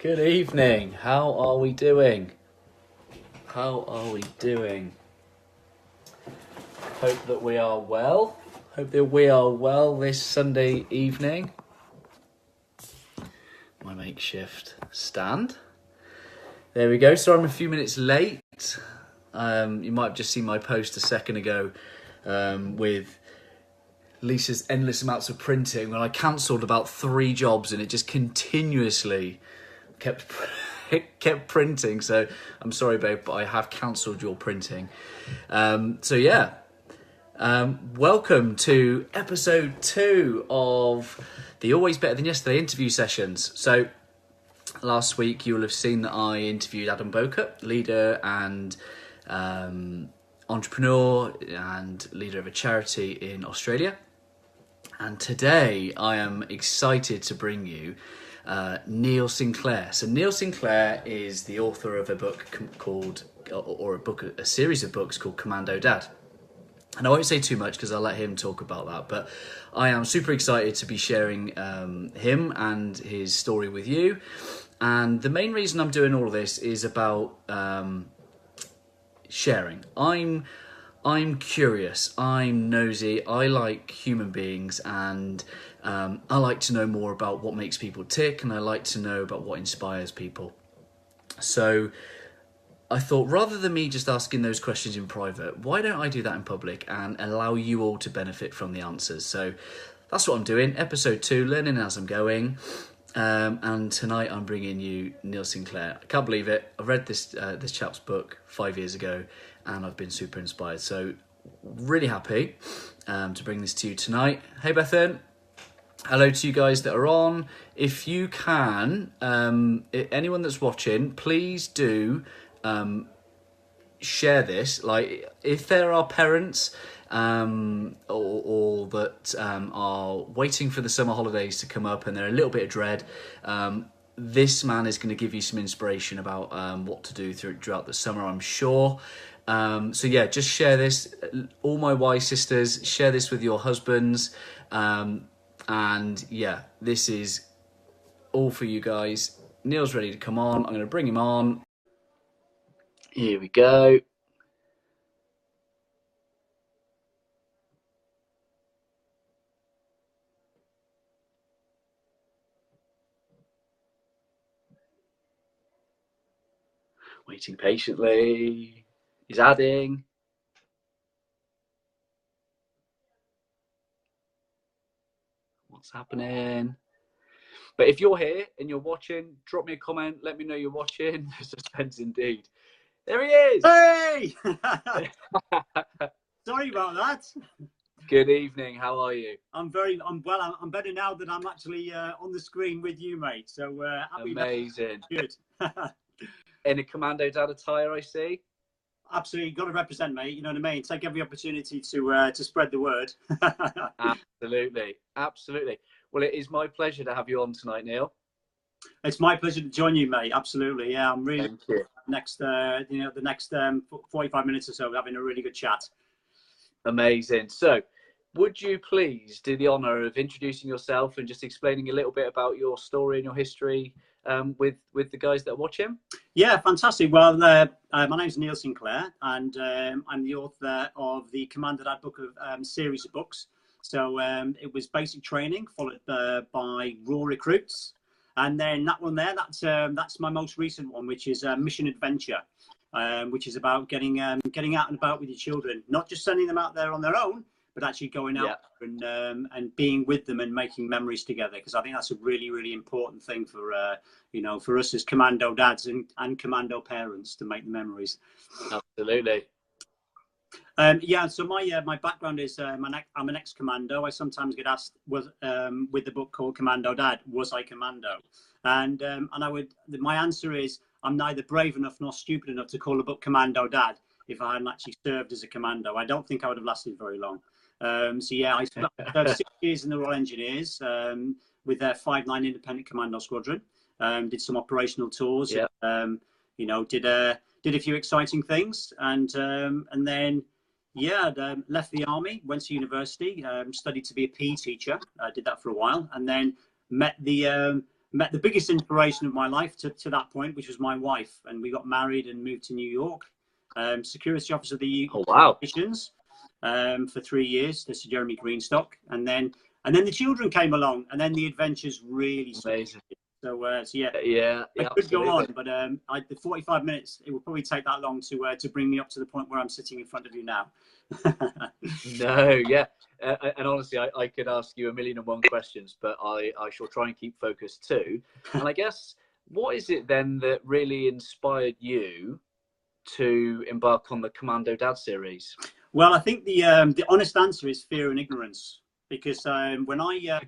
Good evening. How are we doing? How are we doing? Hope that we are well. Hope that we are well this Sunday evening. My makeshift stand. There we go. So I'm a few minutes late. You might have just seen my post a second ago with Lisa's endless amounts of printing when I cancelled about 3 jobs and it just continuously kept printing. So I'm sorry, babe, but I have cancelled your printing. Welcome to episode 2 of the Always Better Than Yesterday interview sessions. So last week you will have seen that I interviewed Adam Boker, leader and entrepreneur and leader of a charity in Australia. And today I am excited to bring you Neil Sinclair. So Neil Sinclair is the author of a book called, a series of books called Commando Dad. And I won't say too much because I'll let him talk about that. But I am super excited to be sharing him and his story with you. And the main reason I'm doing all of this is about sharing. I'm curious, I'm nosy, I like human beings, and I like to know more about what makes people tick, and I like to know about what inspires people. So I thought, rather than me just asking those questions in private, why don't I do that in public and allow you all to benefit from the answers? So that's what I'm doing. Episode 2, learning as I'm going. And tonight I'm bringing you Neil Sinclair. I can't believe it. I read this chap's book 5 years ago and I've been super inspired. So really happy to bring this to you tonight. Hey Bethan, hello to you guys that are on. If you can, anyone that's watching, please do share this. Like, if there are parents or that are waiting for the summer holidays to come up and they're a little bit of dread, this man is going to give you some inspiration about what to do throughout the summer, I'm sure. So yeah, just share this. All my wise sisters, share this with your husbands. And yeah, this is all for you guys. Neil's ready to come on. I'm going to bring him on. Here we go. Waiting patiently. He's adding. What's happening? But if you're here and you're watching, drop me a comment. Let me know you're watching. Suspense indeed. There he is. Hey! Sorry about that. Good evening. How are you? I'm well. I'm better now that I'm actually on the screen with you, mate. So happy. Amazing. Good. In a Commando Dad attire, I see. Absolutely, got to represent, mate. You know what I mean. Take every opportunity to spread the word. Absolutely. Well, it is my pleasure to have you on tonight, Neil. It's my pleasure to join you, mate. Absolutely, yeah. I'm really Thank you. the next 45 minutes or so, having a really good chat. Amazing. So, would you please do the honour of introducing yourself and just explaining a little bit about your story and your history with the guys that are watching? Yeah, fantastic. Well, my name's Neil Sinclair, and I'm the author of the Commando Dad book of series of books. So it was basic training followed by raw recruits, and then that one there, that's my most recent one, which is Mission Adventure, which is about getting out and about with your children, not just sending them out there on their own, but actually going out and being with them and making memories together. Because I think that's a really, really important thing for for us as Commando dads and Commando parents to make the memories. Absolutely. So my background is I'm an ex-commando. I sometimes get asked, with the book called Commando Dad, was I commando? And my answer is, I'm neither brave enough nor stupid enough to call a book Commando Dad if I hadn't actually served as a commando. I don't think I would have lasted very long. I served 6 years in the Royal Engineers with their 5-9 Independent Commando Squadron. Did some operational tours. Did a few exciting things, and then left the army, went to university, studied to be a PE teacher. Did that for a while, and then met the met the biggest inspiration of my life to that point, which was my wife, and we got married and moved to New York. Security officer of the Nations for 3 years. This is Jeremy Greenstock, and then the children came along, and then the adventures really started. So yeah, I could go on, but the 45 minutes, it would probably take that long to bring me up to the point where I'm sitting in front of you now. No, yeah. And honestly, I could ask you 1,000,001 questions, but I shall try and keep focused too. And I guess, what is it then that really inspired you to embark on the Commando Dad series? Well, I think the honest answer is fear and ignorance, because when I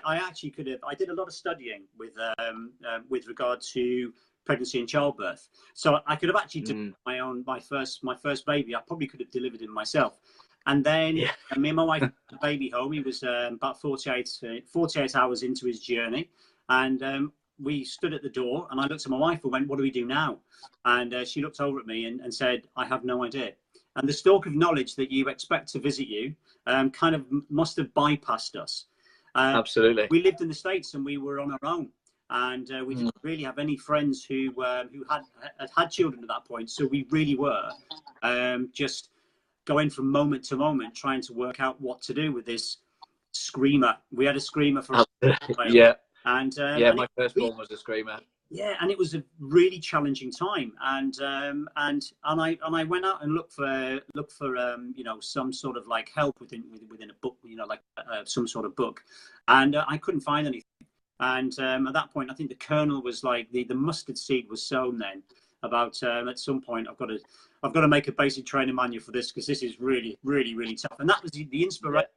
actually I did a lot of studying with regard to pregnancy and childbirth. So I could have actually done my first baby. I probably could have delivered him myself. And then me and my wife took the baby home. He was about 48 hours into his journey. And we stood at the door, and I looked at my wife and went, "What do we do now?" And she looked over at me and said, "I have no idea." And the stalk of knowledge that you expect to visit you kind of must have bypassed us. Absolutely. We lived in the States, and we were on our own. And we didn't really have any friends who had children at that point. So we really were just going from moment to moment, trying to work out what to do with this screamer. We had a screamer for yeah. And my firstborn was a screamer. Yeah, and it was a really challenging time. And I went out and looked for some sort of like help within a book, like some sort of book, and I couldn't find anything. And at that point, I think the kernel was like the mustard seed was sown then about at some point I've got to make a basic training manual for this, because this is really, really, really tough. And that was the inspiration.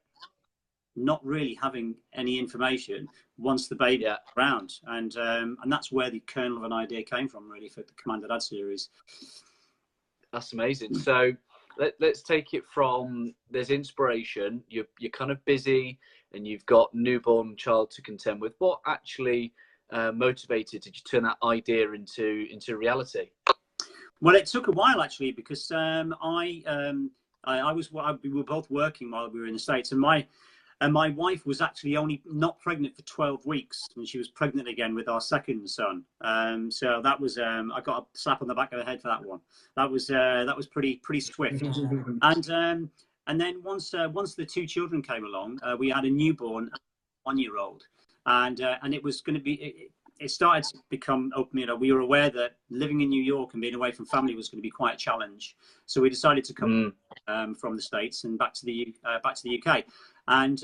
Not really having any information once the baby was around, and that's where the kernel of an idea came from, really, for the Commando Dad series. That's amazing. So let's take it from there's inspiration. You're kind of busy, and you've got newborn child to contend with. What actually motivated did you turn that idea into reality? Well, it took a while actually, because we were both working while we were in the States, and my wife was actually only not pregnant for 12 weeks, and she was pregnant again with our second son. So that was I got a slap on the back of the head for that one. That was pretty swift. And then once the two children came along, we had a newborn 1-year-old, and it was going to be. It started to become open. We were aware that living in New York and being away from family was going to be quite a challenge. So we decided to come from the States and back to the UK. And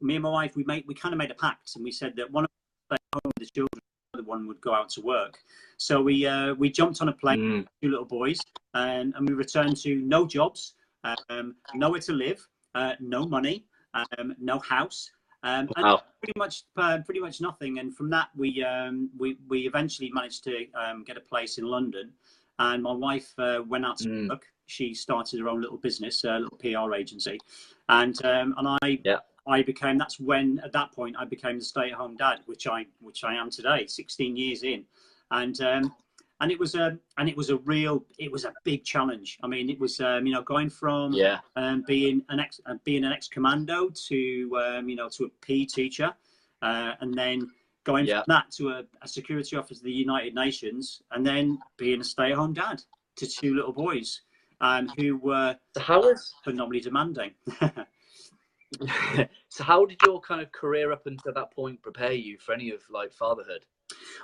me and my wife, we kind of made a pact, and we said that one of us would stay home with the children, the other one would go out to work. So we jumped on a plane, 2 little boys, and we returned to no jobs, nowhere to live, no money, no house. And pretty much nothing. And from that, we eventually managed to get a place in London. And my wife went out to work. She started her own little business, a little PR agency, and I became. That's when, at that point, I became the stay-at-home dad, which I am today, 16 years in, and it was a big challenge. I mean, it was going from being an ex-commando to a PE teacher, and then going from that to a security officer of the United Nations, and then being a stay-at-home dad to 2 little boys, who were phenomenally demanding. So how did your kind of career up until that point prepare you for any of like fatherhood?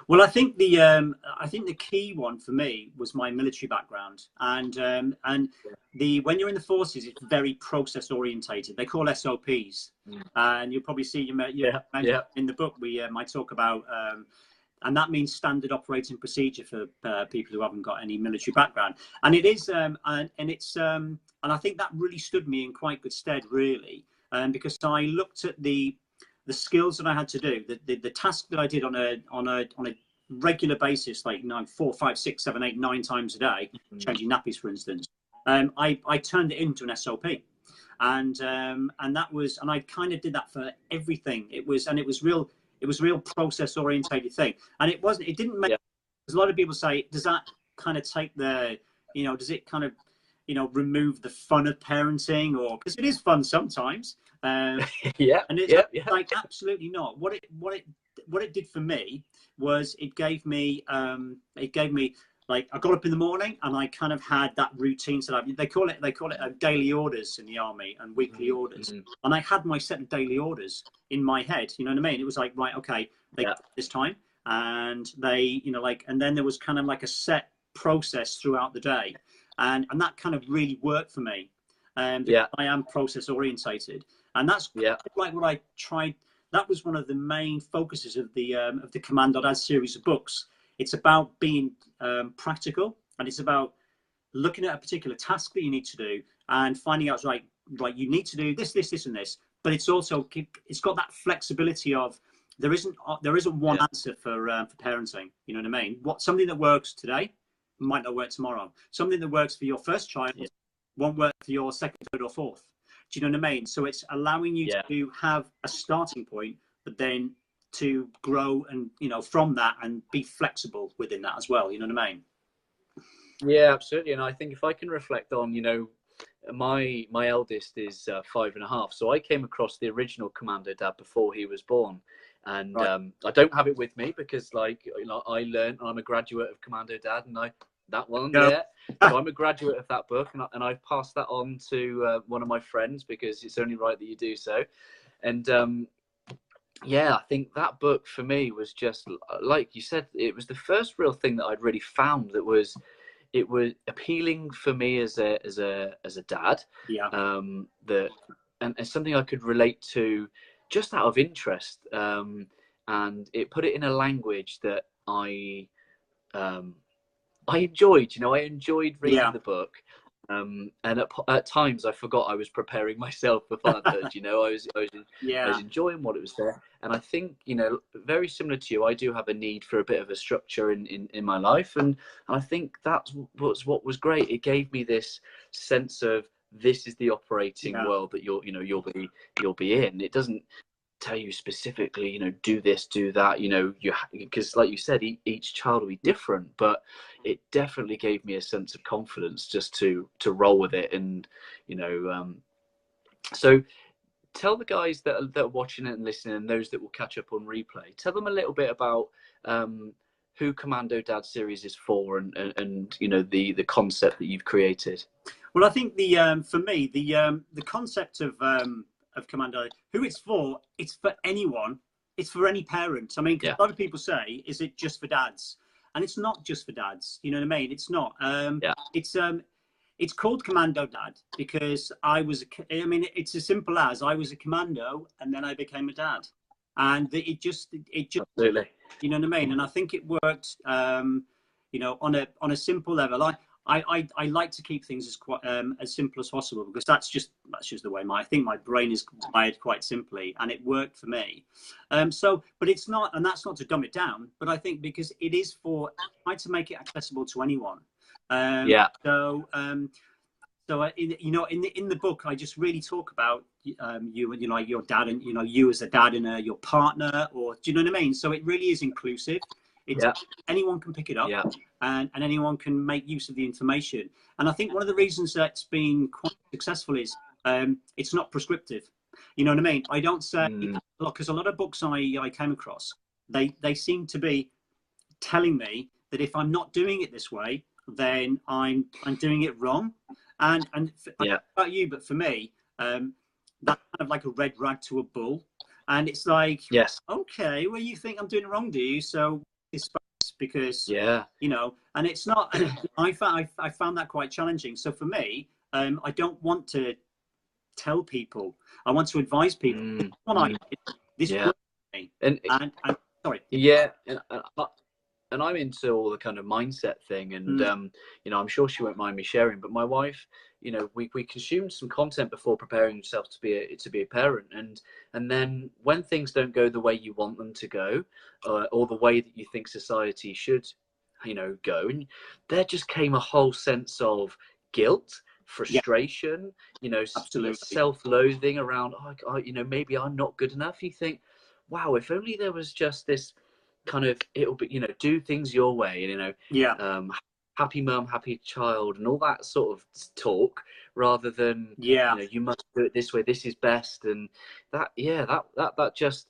Well, I think the key one for me was my military background, and when you're in the forces, it's very process orientated. They call SOPs, and you'll probably see in the book I talk about, and that means standard operating procedure for people who haven't got any military background. And it is, and I think that really stood me in quite good stead, really, because I looked at the skills that I had to do, the task that I did on a regular basis, like 4, 5, 6, 7, 8, 9 times a day, changing nappies, for instance. I turned it into an SOP, and I kind of did that for everything. It was real process orientated thing, and it didn't make. Because a lot of people say, does that kind of take does it kind of remove the fun of parenting, or because it is fun sometimes. Yeah, And it's yeah, yeah, like absolutely not. What it did for me was it gave me like I got up in the morning and I kind of had that routine set up. They call it daily orders in the army and weekly orders. And I had my set of daily orders in my head. You know what I mean? It was like, right, okay, they yeah, this time, and they, and then there was kind of like a set process throughout the day, and that kind of really worked for me. Because yeah, I am process orientated, and that's yeah, like what I tried. That was one of the main focuses of the Commando Dad series of books. It's about being practical, and it's about looking at a particular task that you need to do and finding out right, you need to do this, this, this, and this. But it's got that flexibility of there isn't one yeah, answer for parenting. You know what I mean? Something that works today might not work tomorrow. Something that works for your first child yeah, won't work for your second, third, or fourth. Do you know what I mean? So it's allowing you yeah. to have a starting point, but then to grow and from that and be flexible within that as well. You know what I mean? Yeah, absolutely. And I think if I can reflect on, my eldest is 5.5, so I came across the original Commando Dad before he was born, and Right. I don't have it with me because, I learned I'm a graduate of Commando Dad, and that one, Go. yeah. So I'm a graduate of that book, and I've passed that on to one of my friends because it's only right that you do so, and yeah, I think that book for me was just like you said, it was the first real thing that I'd really found that was it was appealing for me as a dad, Yeah. that and something I could relate to just out of interest, and it put it in a language that um, I enjoyed. I enjoyed reading Yeah. the book, and at times I forgot I was preparing myself for fatherhood. I was Yeah. enjoying what it was there, and I think very similar to you, I do have a need for a bit of a structure in my life, and I think that's what was great. It gave me this sense of this is the operating Yeah. world that you'll be in. It doesn't tell you specifically, do this, do that, because like you said, each child will be different, but it definitely gave me a sense of confidence just to roll with it. And so tell the guys that are watching it and listening, and those that will catch up on replay, tell them a little bit about who Commando Dad series is for, and the concept that you've created. Well, I think for me the concept of Commando, who it's for anyone. It's for any parent. I mean, 'cause Yeah, a lot of people say, "Is it just for dads?" And it's not just for dads. You know what I mean? It's not. yeah, It's called Commando Dad because I mean, it's as simple as I was a commando and then I became a dad, and it just absolutely. you know what I mean? And I think it worked, on a simple level. I like to keep things as simple as possible because that's just the way I think my brain is wired quite simply, and it worked for me. But it's not, and that's not to dumb it down, but I think because it is try to make it accessible to anyone. Yeah, So in the book, I just really talk about like your dad, and you as a dad and your partner, or do you know what I mean? So it really is inclusive. It's yeah, anyone can pick it up, yeah, and anyone can make use of the information. And I think one of the reasons that's been quite successful is it's not prescriptive. You know what I mean? I don't say, because a lot of books I came across, they seem to be telling me that if I'm not doing it this way, then I'm doing it wrong. And I don't know about you, but for me, that's kind of like a red rag to a bull. And it's like, yes, okay, well, you think I'm doing it wrong, do you? So it's because yeah, and it's not. I found that quite challenging. So for me, I don't want to tell people. I want to advise people. This is what I did. This yeah, worked for me. and And sorry. yeah, and I'm into all the kind of mindset thing, and I'm sure she won't mind me sharing. But my wife, we consumed some content before preparing yourself to be a parent, and then when things don't go the way you want them to go, or the way that you think society should, go, and there just came a whole sense of guilt, Yeah, frustration, absolutely. self-loathing around, maybe I'm not good enough. You think, wow, if only there was just this kind of, it'll be, do things your way, Yeah, happy mum, happy child, and all that sort of talk, rather than, Yeah. you must do it this way, this is best, and that just,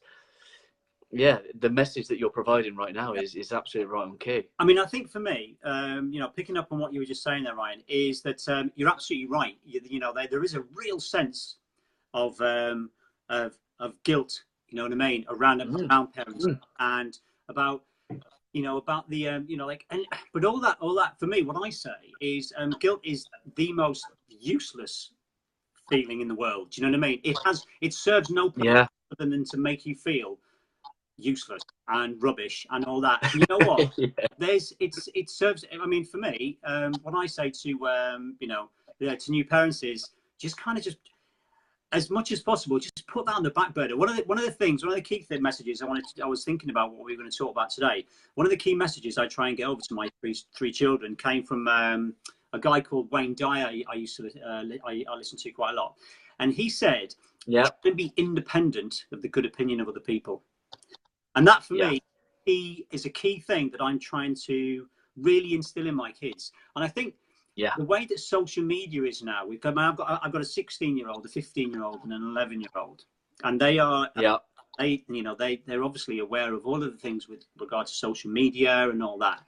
the message that you're providing right now is absolutely right on key. I mean, I think for me, picking up on what you were just saying there, Ryan, is that you're absolutely right. There is a real sense of guilt. You know what I mean, around parents, and about about the but all that for me, what I say is guilt is the most useless feeling in the world. Do you know what I mean? It serves no purpose other than to make you feel useless and rubbish and all that. And you know what? It serves. I mean, for me, what I say to to new parents is just as much as possible, just put that on the back burner. One of the key messages I was thinking about what we were going to talk about today. One of the key messages I try and get over to my three children came from a guy called Wayne Dyer. I used to I listen to quite a lot, and he said, "Try and be independent of the good opinion of other people." And that for me is a key thing that I'm trying to really instill in my kids. And I think the way that social media is now, I've got a 16-year-old, a 15-year-old, and an 11-year-old, and they are they're obviously aware of all of the things with regard to social media and all that.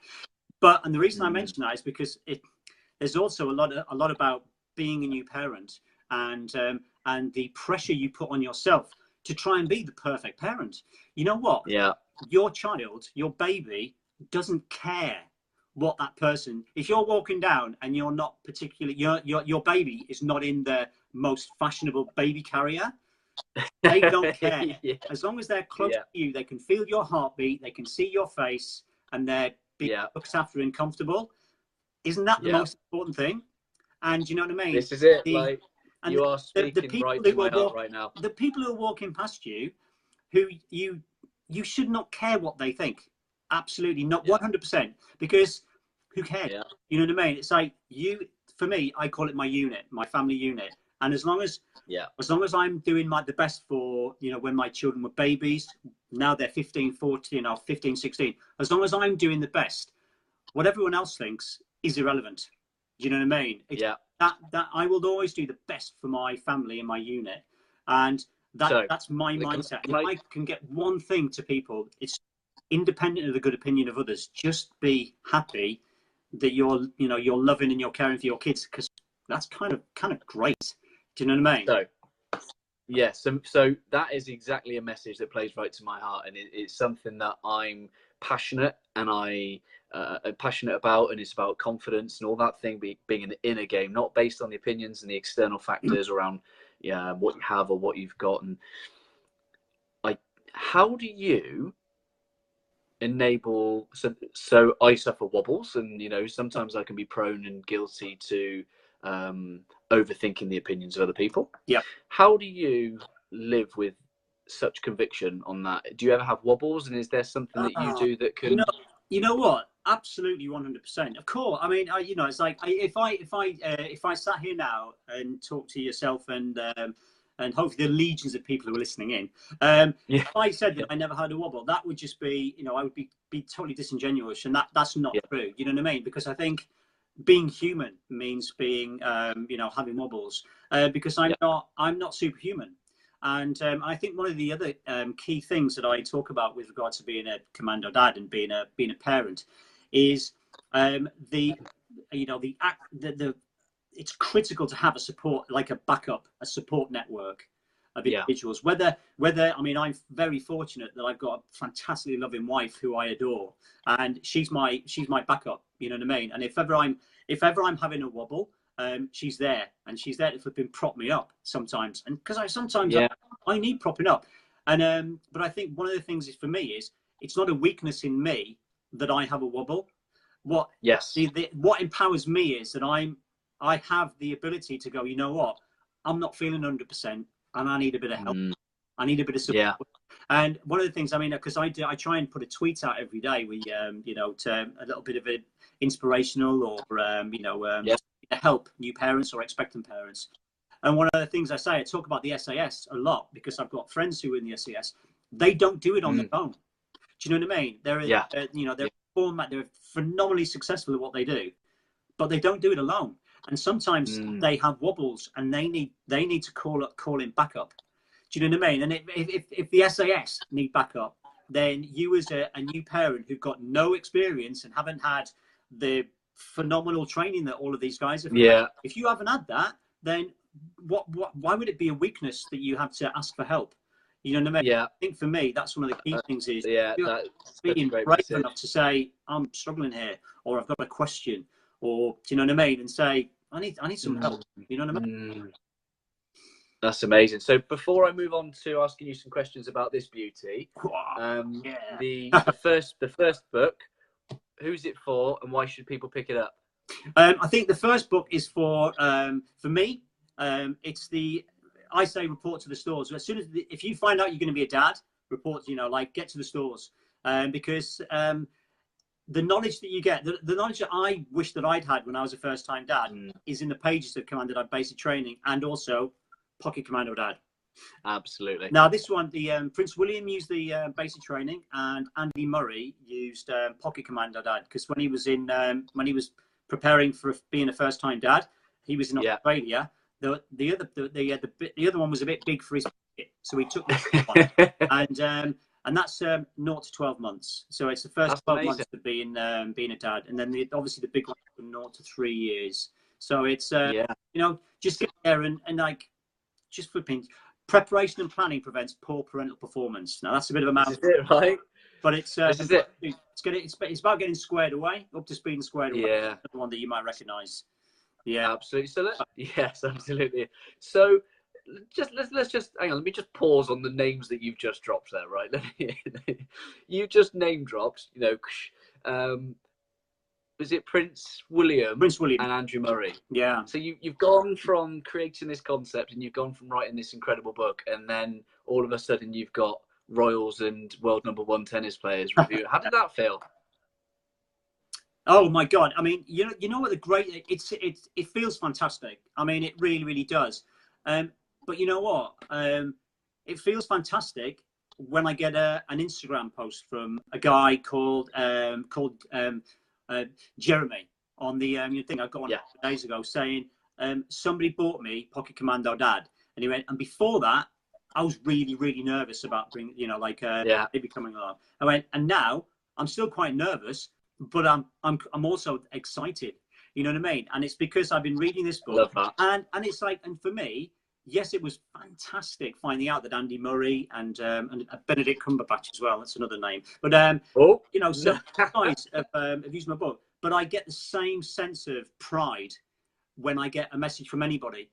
And the reason I mention that is because there's also a lot about being a new parent and the pressure you put on yourself to try and be the perfect parent. You know what? Yeah. Your child, your baby, doesn't care what that person. If you're walking down and you're not particularly, your baby is not in the most fashionable baby carrier, they don't care. As long as they're close to you, they can feel your heartbeat, they can see your face, and they're being looked after and comfortable. Isn't that the most important thing? And you know what I mean? This is it. You are speaking right to my heart right now. The people who are walking past you, who you should not care what they think. Absolutely not, 100%. Because who cares? Yeah. You know what I mean? It's like for me, I call it my unit, my family unit. And as long as I'm doing the best for, when my children were babies, now they're 15, 14, or 15, 16. As long as I'm doing the best, what everyone else thinks is irrelevant. Do you know what I mean? That I will always do the best for my family and my unit, and that's my mindset. If I can get one thing to people, it's independent of the good opinion of others. Just be happy that you're loving and you're caring for your kids, because that's kind of great. Do you know what I mean? So that is exactly a message that plays right to my heart, and it's something that I'm passionate passionate about, and it's about confidence and all that thing being an inner game, not based on the opinions and the external factors around what you have or what you've got. And how do you enable? So I suffer wobbles, and sometimes I can be prone and guilty to overthinking the opinions of other people. How do you live with such conviction on that? Do you ever have wobbles, and is there something that you do that can you know what, absolutely 100%, of course. I mean, it's like if I sat here now and talk to yourself and hopefully the legions of people who are listening in, if I said that I never had a wobble, that would just be, I would be totally disingenuous, and that's not true. You know what I mean? Because I think being human means being having wobbles, because I'm not superhuman. And I think one of the other key things that I talk about with regard to being a commando dad and being a parent is it's critical to have a support, like a backup, a support network of individuals. Whether I mean, I'm very fortunate that I've got a fantastically loving wife who I adore, and she's my backup. You know what I mean? And if ever I'm having a wobble, she's there, and she's there to flipping prop me up sometimes, and because I need propping up. And but I think one of the things is, for me, is it's not a weakness in me that I have a wobble. What empowers me is that I have the ability to go, you know what, I'm not feeling 100%, and I need a bit of help. I need a bit of support. And one of the things, I mean, because I try and put a tweet out every day, we to a little bit of an inspirational or to help new parents or expectant parents. And one of the things I say, I talk about the SAS a lot, because I've got friends who are in the SAS. They don't do it on their own. Do you know what I mean? They're they're phenomenally successful at what they do. but they don't do it alone. And sometimes they have wobbles, and they need to call in backup. Do you know what I mean? And if the SAS need backup, then you as a new parent who've got no experience and haven't had the phenomenal training that all of these guys have had, if you haven't had that, then why would it be a weakness that you have to ask for help? You know what I mean? Yeah. I think for me, that's one of the key things is being brave enough to say, I'm struggling here, or I've got a question, or do you know what I mean? And say, I need some help. You know what I mean? That's amazing. So before I move on to asking you some questions about this beauty, the first book, who's it for, and why should people pick it up? I think the first book is for me. It's I say report to the stores. As soon as if you find out you're going to be a dad, report. Get to the stores, because the knowledge that you get, the knowledge that I wish that I'd had when I was a first-time dad, is in the pages of Commando Dad Basic Training, and also Pocket Commando Dad. Absolutely. Now this one, the Prince William used the basic training, and Andy Murray used Pocket Commando Dad, because when he was preparing for being a first-time dad, he was in Australia. The other one was a bit big for his pocket, so he took the one, and that's 0 to 12 months. So it's the first 12 months of being a dad, and then obviously the big one from 0 to 3 years. So it's just get there and just flipping. Preparation and planning prevents poor parental performance. Now that's a bit of a mouthful, right? But it's this is it. It's about getting squared away, up to speed and squared away. Yeah, the one that you might recognise. Yeah, absolutely. So yes, absolutely. So let's just hang on. Let me just pause on the names that you've just dropped there. Right, you just name dropped. Was it Prince William and Andrew Murray? Yeah. So you've gone from creating this concept, and you've gone from writing this incredible book, and then all of a sudden you've got royals and world #1 tennis players review. How did that feel? Oh my God! I mean, you know what it feels fantastic. I mean, it really, really does. But you know what? It feels fantastic when I get an Instagram post from a guy called Jeremy on the thing I got one days ago, saying somebody bought me Pocket Commando Dad, and he went, and before that I was really, really nervous about bringing maybe coming along. I went, and now I'm still quite nervous, but I'm also excited. You know what I mean? And it's because I've been reading this book, and it's like, and for me, yes, it was fantastic finding out that Andy Murray and Benedict Cumberbatch as well. That's another name. But so guys have used my book. But I get the same sense of pride when I get a message from anybody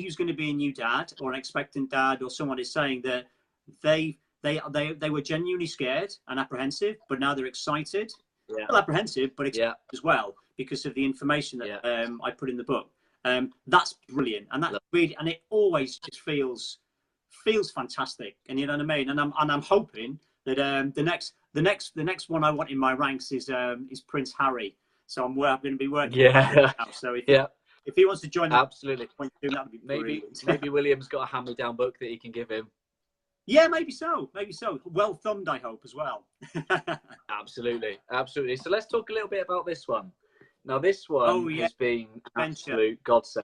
who's going to be a new dad or an expectant dad, or someone is saying that they were genuinely scared and apprehensive, but now they're excited. Yeah. Well, apprehensive, but excited as well, because of the information that I put in the book. That's brilliant, and that's really, and it always just feels fantastic. And you know what I mean. And I'm hoping that the next one I want in my ranks is Prince Harry. So I'm going to be working. Yeah. Now. So if he wants to join, absolutely, that would be brilliant. maybe William's got a hand-me-down book that he can give him. Yeah, maybe so. Well thumbed, I hope, as well. Absolutely. So let's talk a little bit about this one. Now, this one has been absolute godsend.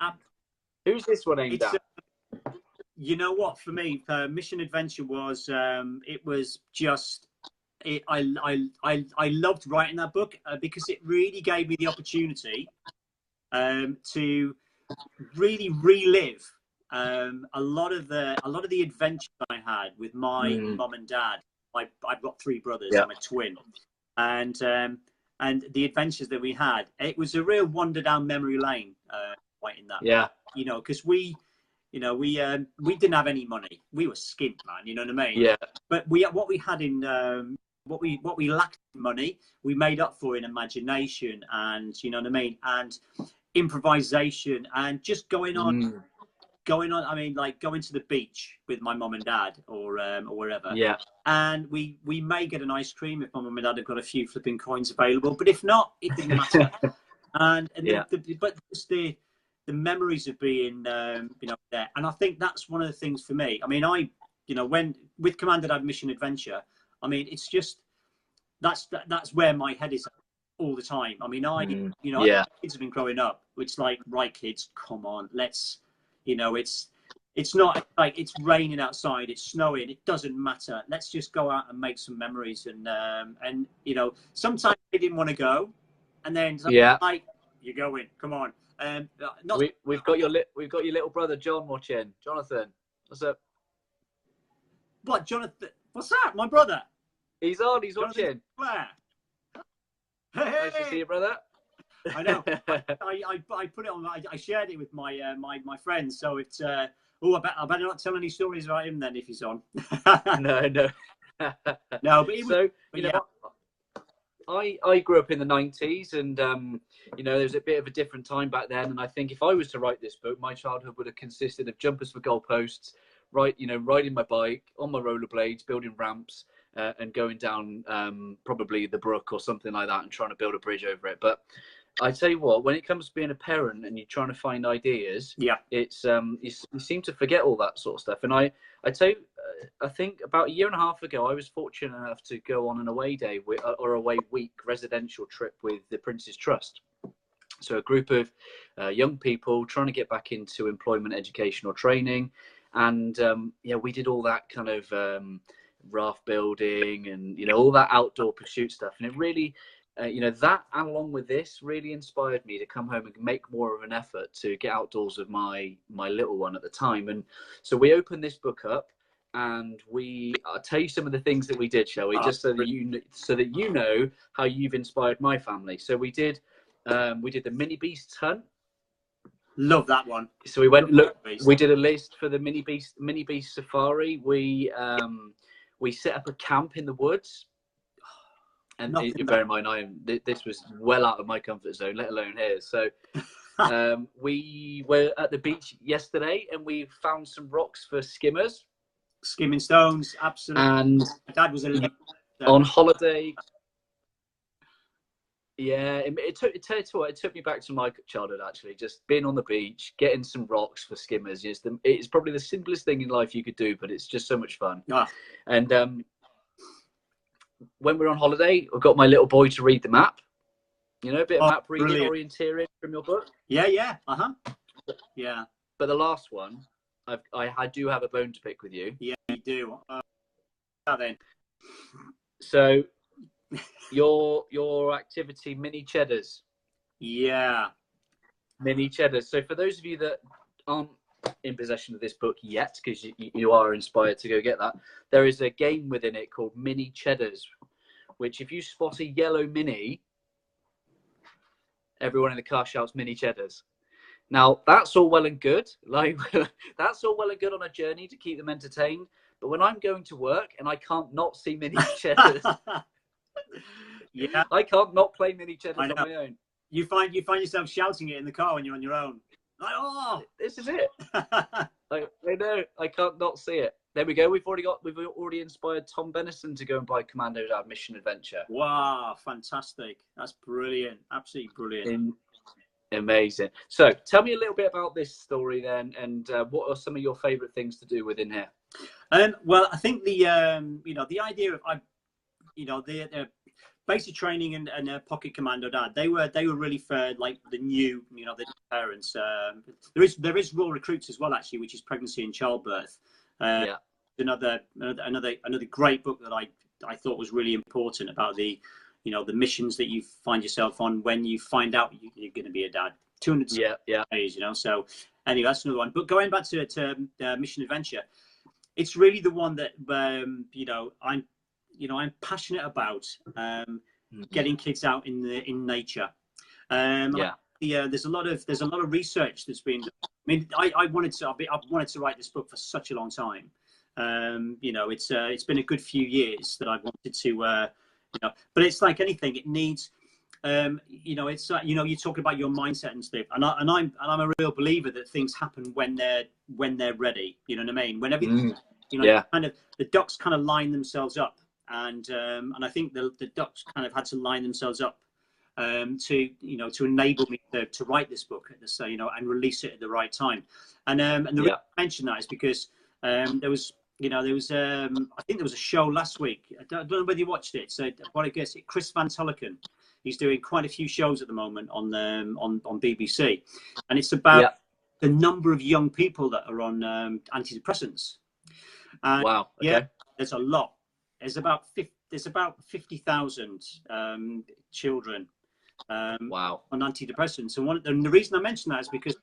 Who's this one aimed at? You know what? For me, Mission Adventure was. It was just. I loved writing that book because it really gave me the opportunity to really relive a lot of the adventures I had with my mum and dad. I've got 3 brothers. I'm a twin, and the adventures that we had. It was a real wander down memory lane, writing that. Yeah, because we didn't have any money. We were skint, man. You know what I mean? Yeah. But what we had in what we lacked in money, we made up for in imagination, and you know what I mean, and improvisation, and just going on. I mean, like going to the beach with my mum and dad, or wherever. Yeah. And we may get an ice cream if my mum and dad have got a few flipping coins available. But if not, it didn't matter. But it's the memories of being there. And I think that's one of the things for me. I mean, when with Commando Dad Mission Adventure, I mean, it's just that's where my head is at. all the time. I mean, Yeah. kids have been growing up. It's like, right, kids, come on, let's, it's not like it's raining outside, it's snowing, it doesn't matter. Let's just go out and make some memories. And sometimes they didn't want to go, and then like, you're going, come on. We've got your little brother John watching. Jonathan, what's up? What, Jonathan? What's that? My brother? He's on. He's watching. Where? Nice to see you, brother. I know. I put it on. I shared it with my my friends. So it's. I better not tell any stories about him then if he's on. No. No, but he was. I grew up in the 90s, and there was a bit of a different time back then. And I think if I was to write this book, my childhood would have consisted of jumpers for goalposts, riding my bike on my rollerblades, building ramps, and going down probably the brook or something like that, and trying to build a bridge over it. But I tell you what, when it comes to being a parent and you're trying to find ideas, it's you seem to forget all that sort of stuff. And I tell you, I think about a year and a half ago, I was fortunate enough to go on an away day or away week residential trip with the Prince's Trust. So a group of young people trying to get back into employment, education or training. And we did all that kind of raft building and, all that outdoor pursuit stuff. And it really, that along with this really inspired me to come home and make more of an effort to get outdoors with my little one at the time. And so we opened this book up, and I'll tell you some of the things that we did, shall we? Just so that you know how you've inspired my family. So we did the Mini Beasts hunt. Love that one. So we did a list for the Mini Beast safari. We set up a camp in the woods. And bear in mind, this was well out of my comfort zone, let alone his. So we were at the beach yesterday, and we found some rocks for skimmers. Skimming stones, absolutely. And my dad was on holiday. Yeah, it took me back to my childhood, actually. Just being on the beach, getting some rocks for skimmers. It's probably the simplest thing in life you could do, but it's just so much fun. And when we're on holiday, I've got my little boy to read the map. A bit of map reading, orienteering from your book. Yeah. Yeah. But the last one, I do have a bone to pick with you. Yeah, you do. Then. So, your activity, Mini Cheddars. Yeah. Mini Cheddars. So for those of you that aren't in possession of this book yet, because you are inspired to go get that, there is a game within it called Mini Cheddars, which if you spot a yellow mini, everyone in the car shouts Mini Cheddars. Now, that's all well and good. That's all well and good on a journey to keep them entertained. But when I'm going to work and I can't not see Mini Cheddars, I can't not play Mini Cheddars on my own. You find yourself shouting it in the car when you're on your own. Like, oh, this is it. I know. I can't not see it. There we go. We've already inspired Tom Benison to go and buy Commando Dad Mission Adventure. Wow, fantastic! That's brilliant. Absolutely brilliant. Amazing. So, tell me a little bit about this story then, and what are some of your favourite things to do within here? Well, I think the idea of the basic training and Pocket Commando Dad, they were really for like the new the parents. There is Raw Recruits as well, actually, which is pregnancy and childbirth. Another great book that I thought was really important about the missions that you find yourself on when you find out you're going to be a dad. 200 days, So anyway, that's another one. But going back to Mission Adventure, it's really the one that I'm passionate about. Getting kids out in nature. There's a lot of research that's been done. I mean, I've wanted to write this book for such a long time. It's been a good few years that I've wanted to. But it's like anything; it needs. It's you talk about your mindset and stuff, and I'm a real believer that things happen when they're ready. You know what I mean? When everything, kind of the ducks kind of line themselves up, and I think the ducks kind of had to line themselves up to enable me to write this book at this and release it at the right time. And the reason I mention that is because there was I think there was a show last week. I don't know whether you watched it. So what I guess Chris Van Tullochen. He's doing quite a few shows at the moment on BBC, and it's about the number of young people that are on antidepressants. And Wow. Okay. there's a lot. There's about 50,000 children Wow. on antidepressants. And the reason I mention that is because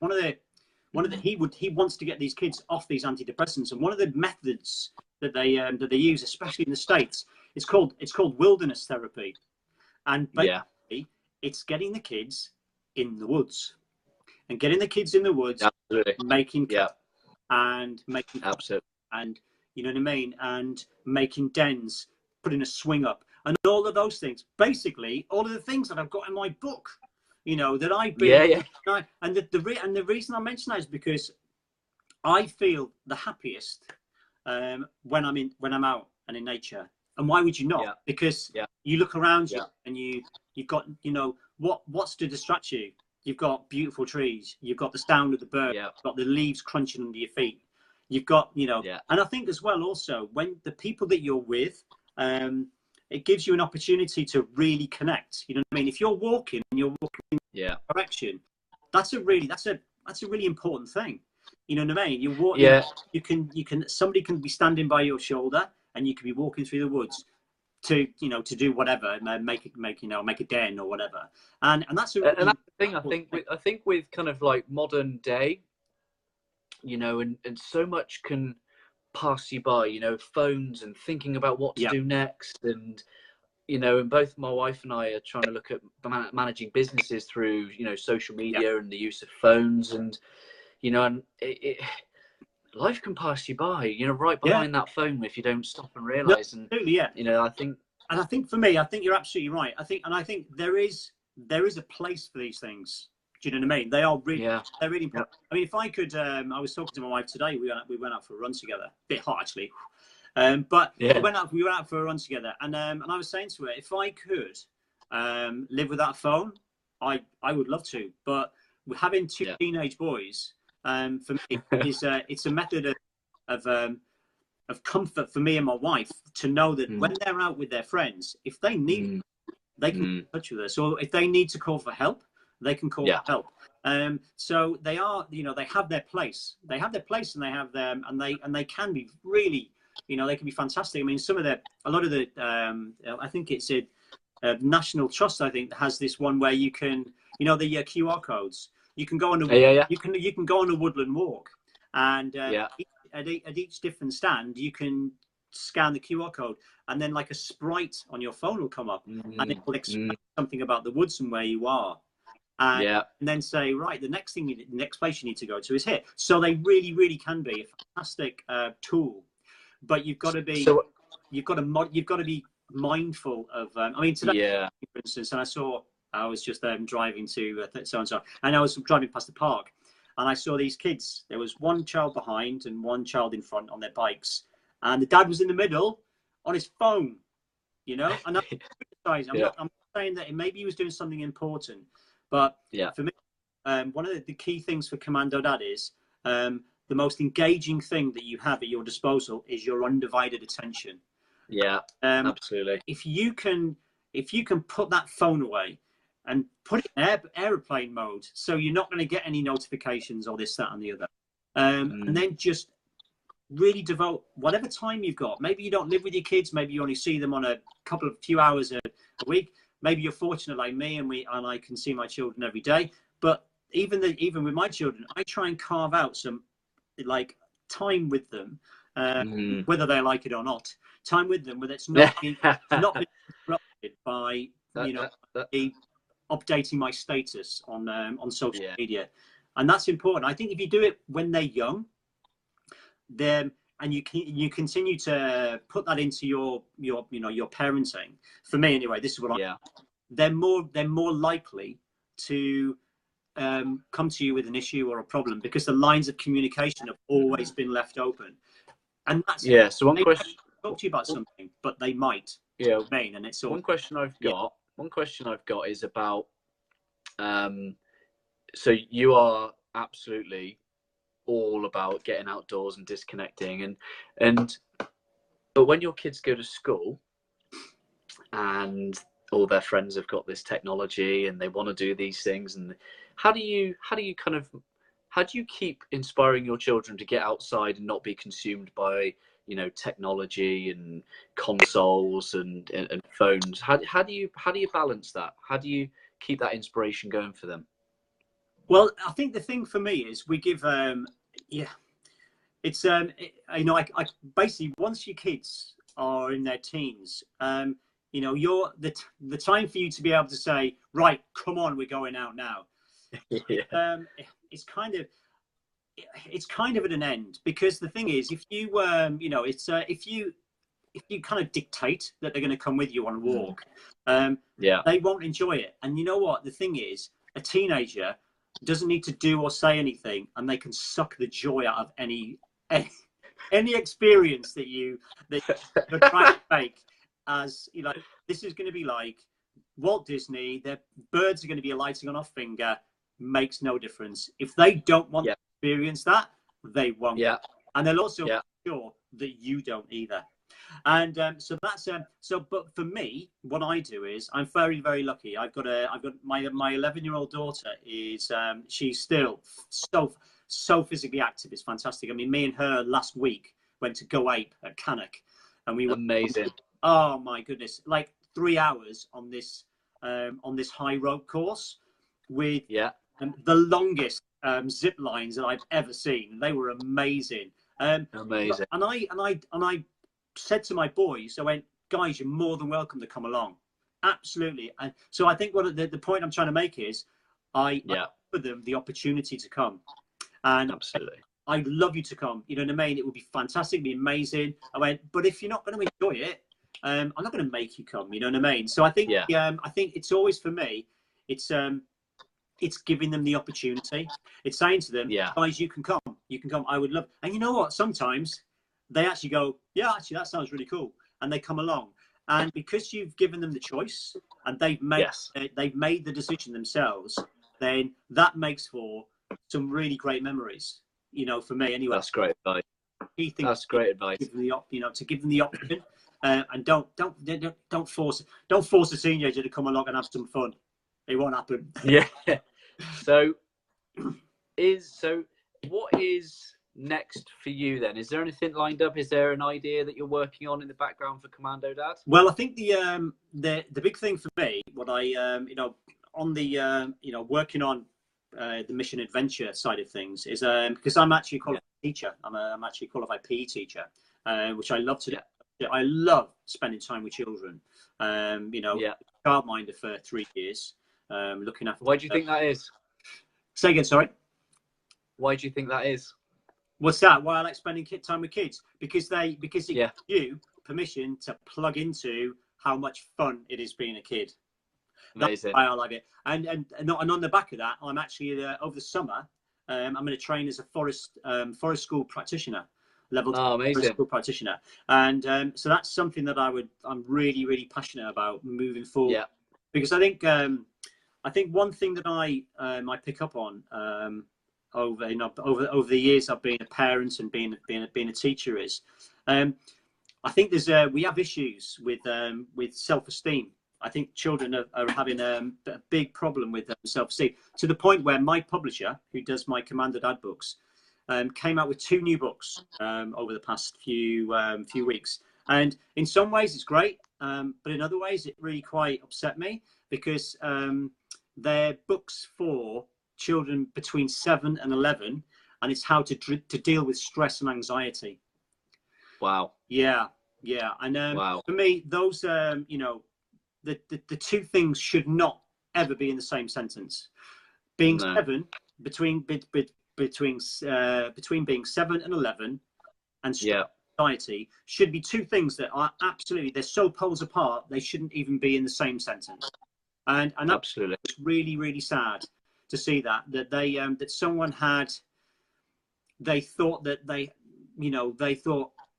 he wants to get these kids off these antidepressants, and one of the methods that they use, especially in the States, it's called wilderness therapy, and basically it's getting the kids in the woods, and getting the kids in the woods, making and making and you know what I mean, and making dens, putting a swing up, and all of those things. Basically, all of the things that I've got in my book, you know, that I've been. And the reason I mention that is because I feel the happiest when I'm out and in nature. And why would you not? Because you look around you and you've got, you know, what's to distract you? You've got beautiful trees. You've got the sound of the bird. You've got the leaves crunching under your feet. You've got, you know, and I think as well, also, when the people that you're with, it gives you an opportunity to really connect. You know what I mean? If you're walking and you're walking in direction, that's a really important thing. You know what I mean? You're walking, you can somebody can be standing by your shoulder, and you can be walking through the woods to do whatever, make a den or whatever. And that's a really, and that's the thing. I think with kind of like modern day, you know, and so much can pass you by, you know, phones and thinking about what to do next, and you know, and both my wife and I are trying to look at managing businesses through, you know, social media and the use of phones, and you know, and life can pass you by, you know, right behind that phone if you don't stop and realize. And you know, I think for me, I think you're absolutely right. I think there is a place for these things. Do you know what I mean? They are really, they're really important. I mean, if I could, I was talking to my wife today. We went out for a run together. A bit hot actually, but we went out for a run together, and I was saying to her, if I could live without a phone, I would love to. But having two teenage boys, for me, it's a method of comfort for me and my wife to know that when they're out with their friends, if they need, they can get in touch with us, or if they need to call for help, they can call for help. So they are, you know, they have their place. They have their place, and they have them, and they can be really, you know, they can be fantastic. I mean, a lot of the, I think it's a National Trust, I think, has this one where you can, you know, the QR codes. You can go on you can go on a woodland walk, and at each different stand, you can scan the QR code, and then like a sprite on your phone will come up, and it will explain something about the woods and where you are. And then say, right, the next place you need to go to is here. So they really, really can be a fantastic tool, but you've got to be mindful of. I mean, today, for instance, and I was just driving to so and so, and I was driving past the park, and I saw these kids. There was one child behind and one child in front on their bikes, and the dad was in the middle on his phone. You know, and I'm saying that maybe he was doing something important. But for me, one of the key things for Commando Dad is the most engaging thing that you have at your disposal is your undivided attention. Yeah, absolutely. If you can put that phone away and put it in airplane mode, so you're not going to get any notifications or this, that, and the other, and then just really devote whatever time you've got. Maybe you don't live with your kids. Maybe you only see them on a few hours a week. Maybe you're fortunate like me, and I can see my children every day. But even with my children, I try and carve out some like time with them, whether they like it or not. Time with them, where it's not being interrupted by updating my status on social media, and that's important. I think if you do it when they're young, then and you continue to put that into your parenting. For me, anyway, this is what they're more likely to come to you with an issue or a problem, because the lines of communication have always been left open. And that's so one question, talk to you about something, but they might. And it's all. One question I've got is about. So you are absolutely all about getting outdoors and disconnecting, but when your kids go to school and all their friends have got this technology and they want to do these things. And how do you how do you keep inspiring your children to get outside and not be consumed by, you know, technology and consoles and phones? How do you balance that? How do you keep that inspiration going for them? Well, I think the thing for me is we give, yeah, it's, you know, I basically, once your kids are in their teens, you know, you're the time for you to be able to say, right, come on, we're going out now. Yeah. It's kind of, it's kind of at an end, because the thing is, if you, you know, it's, if you kind of dictate that they're going to come with you on a walk, Yeah. they won't enjoy it. And you know what? The thing is, a teenager doesn't need to do or say anything, and they can suck the joy out of any experience that you're trying to make. As you know, this is going to be like Walt Disney. Their birds are going to be alighting on our finger. Makes no difference. If they don't want to experience that, they won't. Yeah. And they'll also make sure that you don't either. And so that's so. But for me, what I do is, I'm very, very lucky. I've got my 11-year-old daughter is she's still so physically active. It's fantastic. I mean, me and her last week went to Go Ape at Cannock, and we were amazing. Oh my goodness, like 3 hours on this high rope course with the longest zip lines that I've ever seen. They were amazing. Amazing. And I said to my boys, I went, guys, you're more than welcome to come along. Absolutely. And so I think what the point I'm trying to make is, I offer them the opportunity to come. And absolutely, I'd love you to come. You know what I mean? It would be fantastic, be amazing. I went, but if you're not going to enjoy it, I'm not going to make you come. You know what I mean? So I think, I think it's always, for me, it's giving them the opportunity. It's saying to them, guys, you can come. You can come. I would love. And you know what? Sometimes they actually go, yeah, actually, that sounds really cool. And they come along. And because you've given them the choice and they've made the decision themselves, then that makes for some really great memories, you know, for me anyway. That's great advice. That's great advice. To give them the option, and don't force a teenager to come along and have some fun. It won't happen. Yeah. So what is next for you then? Is there anything lined up? Is there an idea that you're working on in the background for Commando Dad? Well, I think the big thing for me, what I you know, on the working on the mission adventure side of things is because I'm actually a qualified teacher. I'm actually a qualified PE teacher, which I love to do. I love spending time with children. You know, childminder for 3 years, looking after. Why do you think that is? Say again, sorry. Why do you think that is? What's that? Why I like spending time with kids? Because it gives you permission to plug into how much fun it is being a kid. Amazing. That's why I like it. And on the back of that, I'm actually over the summer, I'm going to train as a forest school practitioner, level 2 forest school practitioner. And so that's something that I'm really, really passionate about moving forward. Yeah. Because I think one thing that I pick up on over the years I've been a parent and being a teacher is, I think we have issues with self-esteem. I think children are having a big problem with self-esteem, to the point where my publisher, who does my Commando Dad books, came out with 2 new books over the past few weeks. And in some ways it's great, but in other ways it really quite upset me, because they're books for children between 7 and 11, and it's how to deal with stress and anxiety. Wow. Yeah. And for me, those the 2 things should not ever be in the same sentence. Being 7, between being 7 and 11, and anxiety should be 2 things that are absolutely, they're so poles apart, they shouldn't even be in the same sentence. And absolutely, it's really, really sad to see that they that someone thought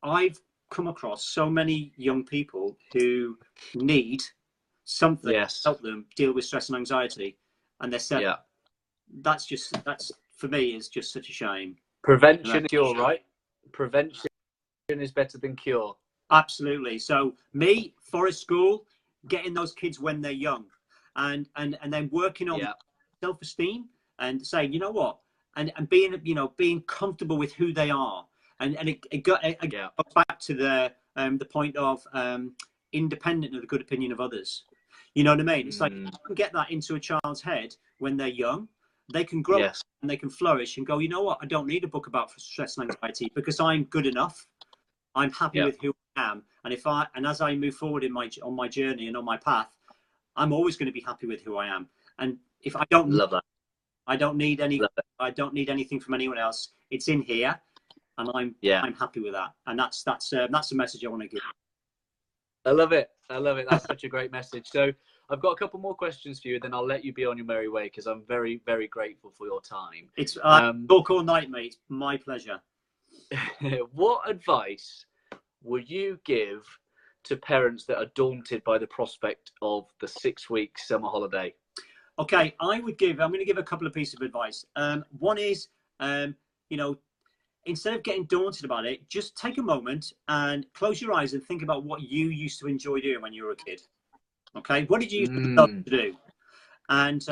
I've come across so many young people who need something to help them deal with stress and anxiety, and they said that's for me is just such a shame. Prevention is cure, right? Prevention is better than cure. Absolutely. So me, forest school, getting those kids when they're young, and then working on Yeah. self-esteem and saying, you know what, and being, you know, being comfortable with who they are, and it goes back to the point of independent of the good opinion of others. You know what I mean? It's like, if you can get that into a child's head when they're young, they can grow up and they can flourish and go, you know what, I don't need a book about stress and anxiety because I'm good enough. I'm happy with who I am. And as I move forward on my journey and on my path, I'm always going to be happy with who I am. And if I don't love that, I don't need anything from anyone else. It's in here, and I'm happy with that. And that's the message I want to give. I love it. That's such a great message. So I've got a couple more questions for you, and then I'll let you be on your merry way because I'm very, very grateful for your time. It's talk all night, mate. My pleasure. What advice would you give to parents that are daunted by the prospect of the 6-week summer holiday? Okay, I'm going to give a couple of pieces of advice. One is, you know, instead of getting daunted about it, just take a moment and close your eyes and think about what you used to enjoy doing when you were a kid. Okay, what did you used to love to do? And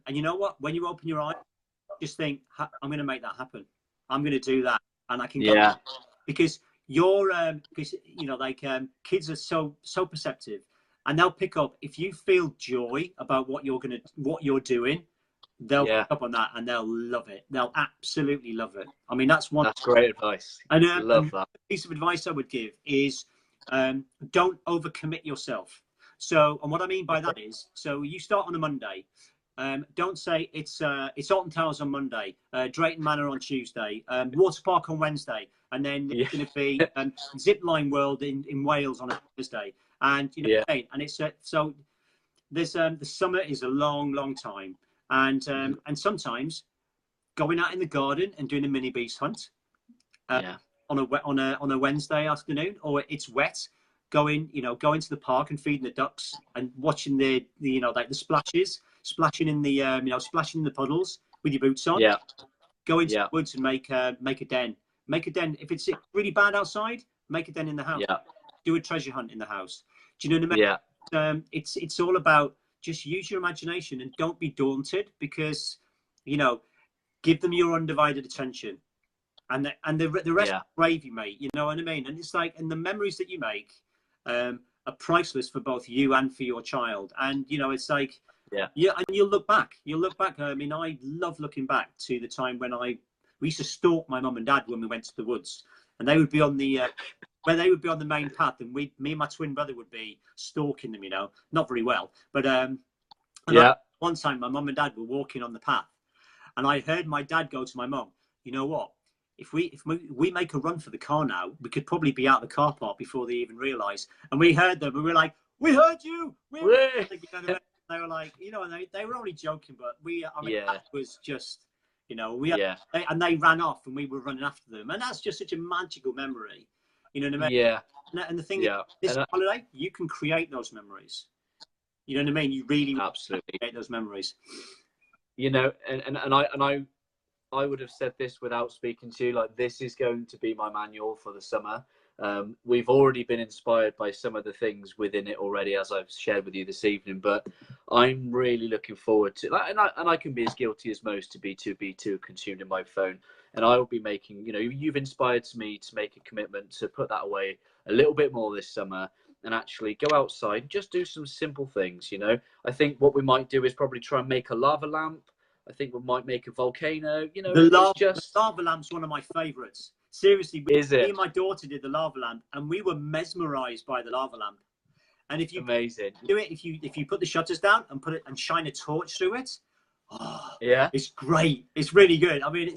you know what? When you open your eyes, just think, I'm going to make that happen. I'm going to do that, and I can go because because you know, like kids are so perceptive, and they'll pick up if you feel joy about what you're doing. They'll pick up on that and they'll love it. They'll absolutely love it. I mean, that's great advice. And love that. a piece of advice I would give is don't overcommit yourself. So, and what I mean by that is, so you start on a Monday. Don't say it's Alton Towers on Monday, Drayton Manor on Tuesday, Water Park on Wednesday, and then it's going to be Zipline World in Wales on a Thursday. And you know, and it's so there's the summer is a long time, and sometimes going out in the garden and doing a mini beast hunt on a Wednesday afternoon, or it's wet, going to the park and feeding the ducks and watching the you know, like the splashing in the splashing in the puddles with your boots on. Go into the woods and make a den. Make a den. If it's really bad outside, make a den in the house. Do a treasure hunt in the house. Do you know what I mean? It's all about just use your imagination and don't be daunted, because you know, give them your undivided attention, and the rest is gravy, mate. You know what I mean? And it's like, and the memories that you make are priceless for both you and for your child. And you know, it's like and you'll look back. I mean, I love looking back to the time when we used to stalk my mum and dad when we went to the woods, and they would be on the where they would be on the main path, and me and my twin brother would be stalking them, you know, not very well. But one time my mum and dad were walking on the path, and I heard my dad go to my mum, you know what? If we make a run for the car now, we could probably be out of the car park before they even realise. And we heard them, and we were like, we heard you! They were like, you know, and they were only joking, but that was just, you know, and they ran off, and we were running after them. And that's just such a magical memory. You know what I mean? Yeah. And the thing is, this holiday, you can create those memories. You know what I mean? You really absolutely create those memories. You know, and I would have said this without speaking to you. Like, this is going to be my manual for the summer. We've already been inspired by some of the things within it already, as I've shared with you this evening. But I'm really looking forward to, and I can be as guilty as most to be too consumed in my phone. And I will be making, you know, you've inspired me to make a commitment to put that away a little bit more this summer and actually go outside and just do some simple things. You know, I think what we might do is probably try and make a lava lamp. I think we might make a volcano. You know, the lava lamp's one of my favourites. Seriously, me and my daughter did the lava lamp, and we were mesmerised by the lava lamp. And if you do it, if you put the shutters down and shine a torch through it, it's great. It's really good. I mean,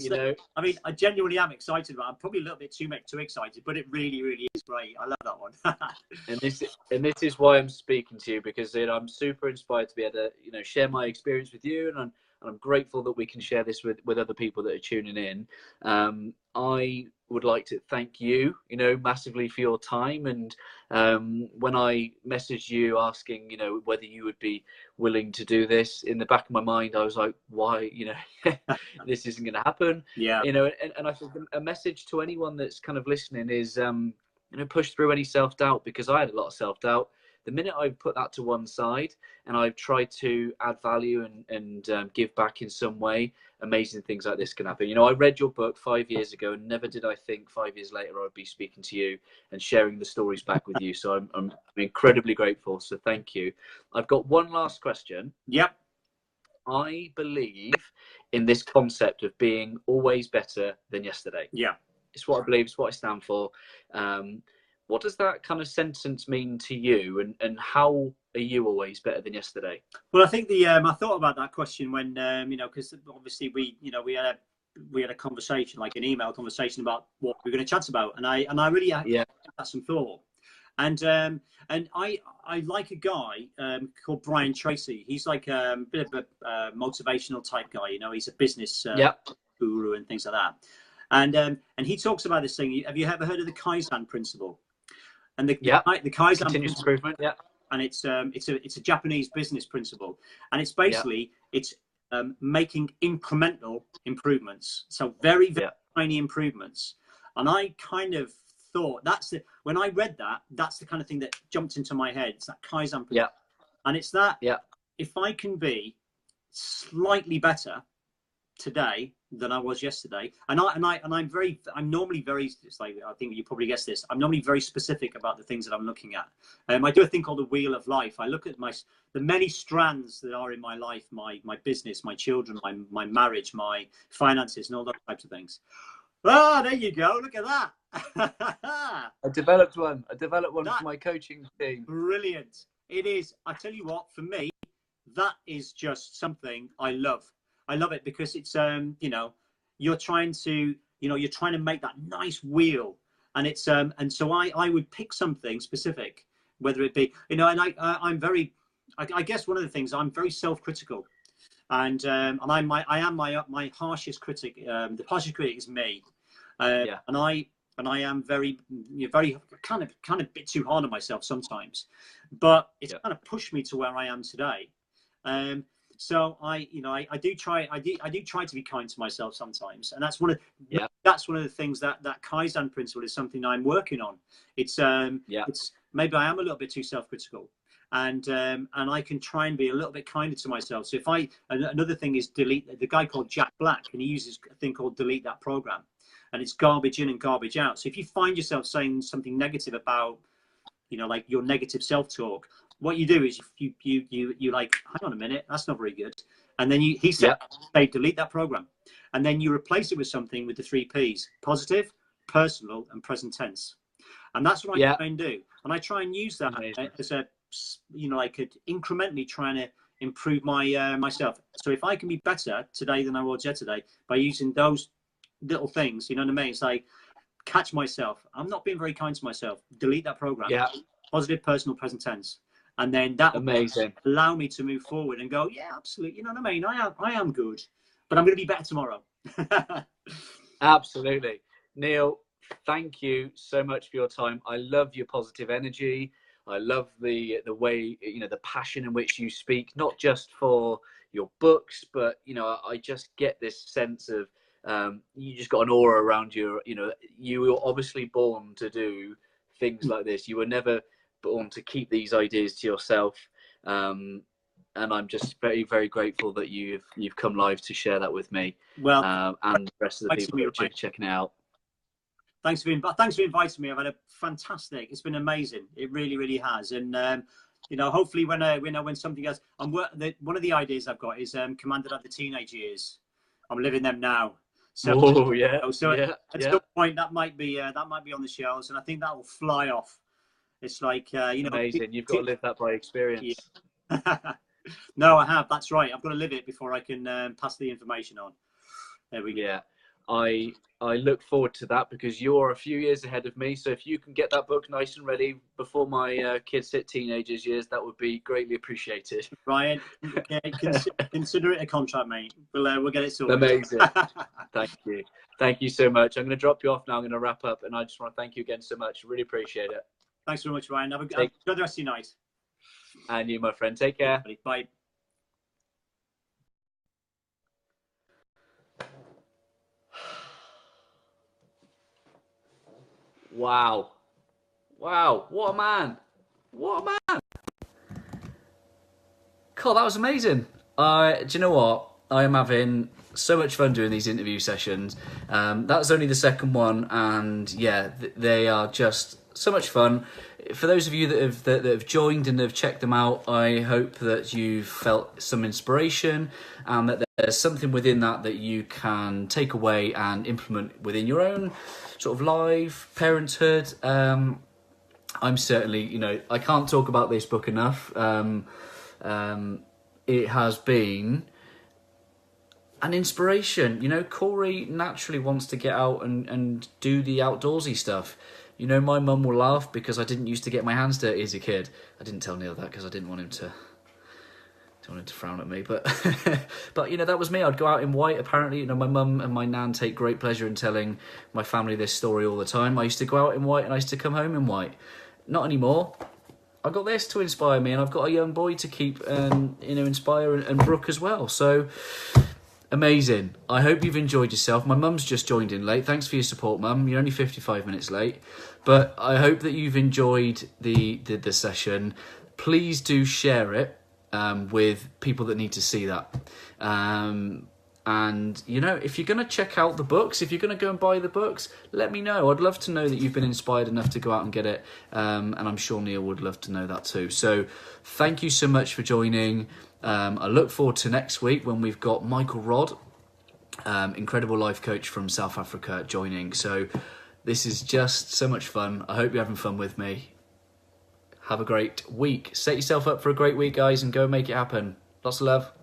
I genuinely am excited about it. I'm probably a little bit too excited, but it really, really is great. I love that one. and this is why I'm speaking to you, because I'm super inspired to be able to, you know, share my experience with you, and I'm grateful that we can share this with other people that are tuning in. I would like to thank you, you know, massively for your time. And when I messaged you asking, you know, whether you would be willing to do this, in the back of my mind, I was like, why, you know, this isn't going to happen. You know, and I think a message to anyone that's kind of listening is, you know, push through any self-doubt, because I had a lot of self-doubt. the minute I've put that to one side and I've tried to add value and give back in some way, amazing things like this can happen. You know, I read your book 5 years ago, and never did I think 5 years later I'd be speaking to you and sharing the stories back with you. So I'm incredibly grateful. So thank you. I've got one last question. Yep. I believe in this concept of being always better than yesterday. Yeah. It's what I believe. It's what I stand for. What does that kind of sentence mean to you, and how are you always better than yesterday? Well, I think I thought about that question when because obviously we had a conversation, like an email conversation about what we were going to chat about, and I really had some thought, and I like a guy called Brian Tracy. He's like a bit of a motivational type guy. You know, he's a business guru and things like that, and he talks about this thing. Have you ever heard of the Kaizen principle? And the Kaizen continuous improvement, and it's a Japanese business principle, and it's basically it's making incremental improvements, so very tiny improvements. And I kind of thought when I read that, that's the kind of thing that jumped into my head. It's that Kaizen principle, and it's that if I can be slightly better today than I was yesterday, and I'm normally very, it's like, I think you probably guessed this, I'm normally very specific about the things that I'm looking at. I do a thing called the wheel of life. I look at the many strands that are in my life, my business, my children, my marriage, my finances, and all those types of things. Ah, there you go, look at that. I developed one for my coaching team. Brilliant. It is. I tell you what, for me, that is just something I love. I love it because it's you're trying to make that nice wheel, and it's and so I would pick something specific, whether it be and I'm very, I guess one of the things, I'm very self-critical, and I am my harshest critic. The harshest critic is me, and I am very kind of a bit too hard on myself sometimes, but it's kind of pushed me to where I am today. So I do try to be kind to myself sometimes, and that's one of the things that Kaizen principle is something I'm working on. It's maybe I am a little bit too self-critical, and I can try and be a little bit kinder to myself. So another thing is delete. The guy called Jack Black, and he uses a thing called delete that program, and it's garbage in and garbage out. So if you find yourself saying something negative about, like your negative self-talk, what you do is you like, hang on a minute, that's not very good. And then he said, delete that program. And then you replace it with something with the 3 Ps: positive, personal, and present tense. And that's what I try and do. And I try and use that as a, incrementally trying to improve myself. So if I can be better today than I was yesterday by using those little things, you know what I mean? It's like, catch myself. I'm not being very kind to myself. Delete that program. Positive, personal, present tense. And then that will allow me to move forward and go, yeah, absolutely. You know what I mean? I am good, but I'm going to be better tomorrow. Absolutely. Neil, thank you so much for your time. I love your positive energy. I love the way, the passion in which you speak, not just for your books, but, I just get this sense of, you just got an aura around you. You were obviously born to do things like this. You were never born to keep these ideas to yourself, and I'm just very, very grateful that you've come live to share that with me. Well, and the rest of the people who are checking it out. Thanks for inviting me. I've had a fantastic. It's been amazing. It really, really has. And hopefully when something else, one of the ideas I've got is Commando Dad, the teenage years. I'm living them now. So at some point that might be on the shelves, and I think that will fly off. It's like amazing. You've got to live that by experience. Yeah. No, I have. That's right. I've got to live it before I can pass the information on. There we go. Yeah, I look forward to that because you're a few years ahead of me. So if you can get that book nice and ready before my kids hit teenagers years, that would be greatly appreciated. Ryan, consider it a contract, mate. We'll get it sorted. Amazing. Thank you so much. I'm going to drop you off now. I'm going to wrap up, and I just want to thank you again so much. Really appreciate it. Thanks very much, Ryan. Have a good rest of your night. And you, my friend. Take care. Bye. Wow. What a man. Cool, that was amazing. Do you know what? I am having so much fun doing these interview sessions. That's only the second one, and yeah, they are just so much fun. For those of you that have joined and have checked them out, I hope that you've felt some inspiration and that there's something within that you can take away and implement within your own sort of life, parenthood. I'm certainly, I can't talk about this book enough. It has been an inspiration. Corey naturally wants to get out and do the outdoorsy stuff. My mum will laugh because I didn't used to get my hands dirty as a kid. I didn't tell Neil that because I didn't want him to frown at me, but that was me. I'd go out in white. Apparently, my mum and my nan take great pleasure in telling my family this story all the time. I used to go out in white and I used to come home in white. Not anymore. I've got this to inspire me, and I've got a young boy to keep inspire, and Brooke as well. So amazing. I hope you've enjoyed yourself. My mum's just joined in late. Thanks for your support, Mum. You're only 55 minutes late, but I hope that you've enjoyed the session. Please do share it with people that need to see that. And if you're going to check out the books, if you're going to go and buy the books, let me know. I'd love to know that you've been inspired enough to go out and get it. And I'm sure Neil would love to know that too. So thank you so much for joining. I look forward to next week when we've got Michael Rodd, incredible life coach from South Africa, joining. So this is just so much fun. I hope you're having fun with me. Have a great week. Set yourself up for a great week, guys, and go and make it happen. Lots of love.